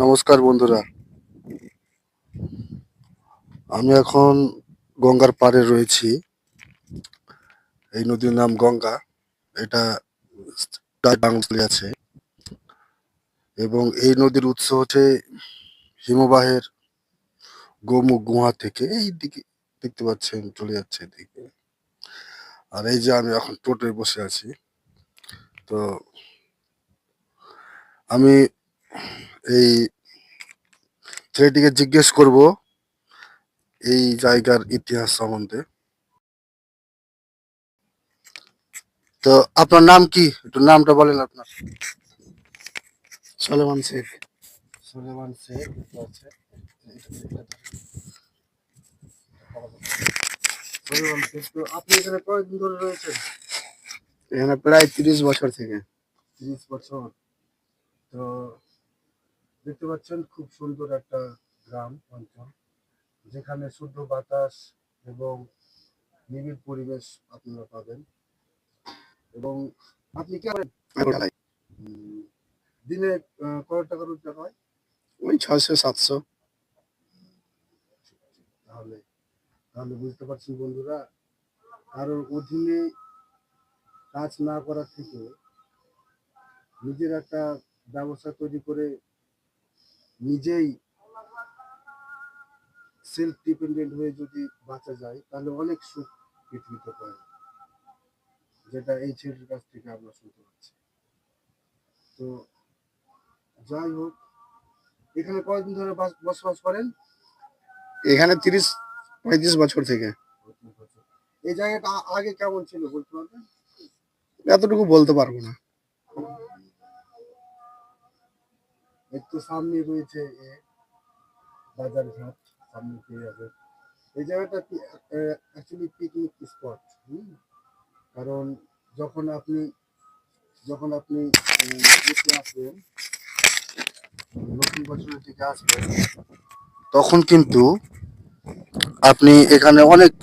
নমস্কার বন্ধুরা, আমি এখন গঙ্গার পাড়ে রয়েছি। এই নদীর নাম গঙ্গা। এটা প্রায় বাংলাদেশে আছে এবং এই নদীর উৎস হচ্ছে হিমবাহের গোমুখ গুহা থেকে এই দিকে দেখতে পাচ্ছেন চলে যাচ্ছে এদিকে। আর এই যে আমি এখন টোটোয় বসে আছি। তো আমি এই ছেলেটিকে জিজ্ঞেস করব এই জায়গার ইতিহাস সম্বন্ধে। তো আপনার নাম কি? একটু নামটা বলেন আপনার। সলেমান শেখ। সুলেমান শেখ আছে। সুলেমান শেখ, তো আপনি এখানে কয়দিন ধরে রয়েছেন? এখানে প্রায় 30 বছর থেকে। 30 বছর। তো দেখতে পাচ্ছেন খুব সুন্দর একটা গ্রাম অঞ্চল, যেখানে শুদ্ধ বাতাস এবং নিবিড় পরিবেশ আপনারা পাবেন। এবং আপনি কি করেন? ঢালাই। উম, দিনে কত টাকা রোজগার হয়? ওই 600-700। তাহলে তাহলে বুঝতে পারছেন বন্ধুরা, কারোর অধীনে কাজ না করার থেকে নিজের একটা ব্যবসা তৈরি করে নিজেই সেলফ ডিপেন্ডেন্ট হয়ে যদি বাঁচা যায়, তাহলে অনেক সুখ পৃথিবীতে পায়, যেটা এই ছেলের কাছ থেকে আমরা শুনতে পাচ্ছি। তো যাই হোক, এখানে কয়দিন ধরে বসবাস করেন? এখানে 30-35 বছর থেকে। এই জায়গাটা আগে কেমন ছিল বলতে পারবেন? এতটুকু বলতে পারবো না। একটু সামনে রয়েছে বাজার ঘাট, সামনে পেয়ে যাবে। এই জায়গাটা অ্যাকচুয়ালি পিকনিক স্পট। কারণ যখন আপনি যখন আপনি ইয়েতে আসবেন, নতুন বছরের দিকে আসবেন, তখন কিন্তু আপনি এখানে অনেক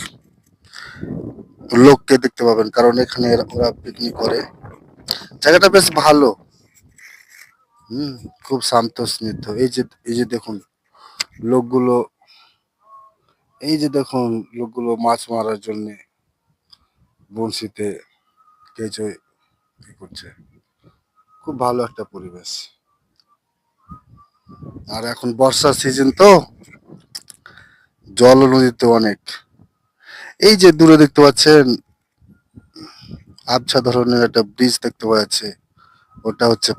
লোককে দেখতে পাবেন, কারণ এখানে ওরা পিকনিক করে। জায়গাটা বেশ ভালো। হুম, খুব শান্তস্নিগ্ধ। এই যে দেখুন লোকগুলো, এই যে দেখুন লোকগুলো মাছ মারার জন্য বড়শিতে কেঁচো ই করছে। খুব ভালো একটা পরিবেশ। আর এখন বর্ষার সিজন তো জল নদীতে অনেক। এই যে দূরে দেখতে পাচ্ছেন আবছা ধরনের একটা ব্রিজ দেখতে পাওয়া যাচ্ছে, ওটা হচ্ছে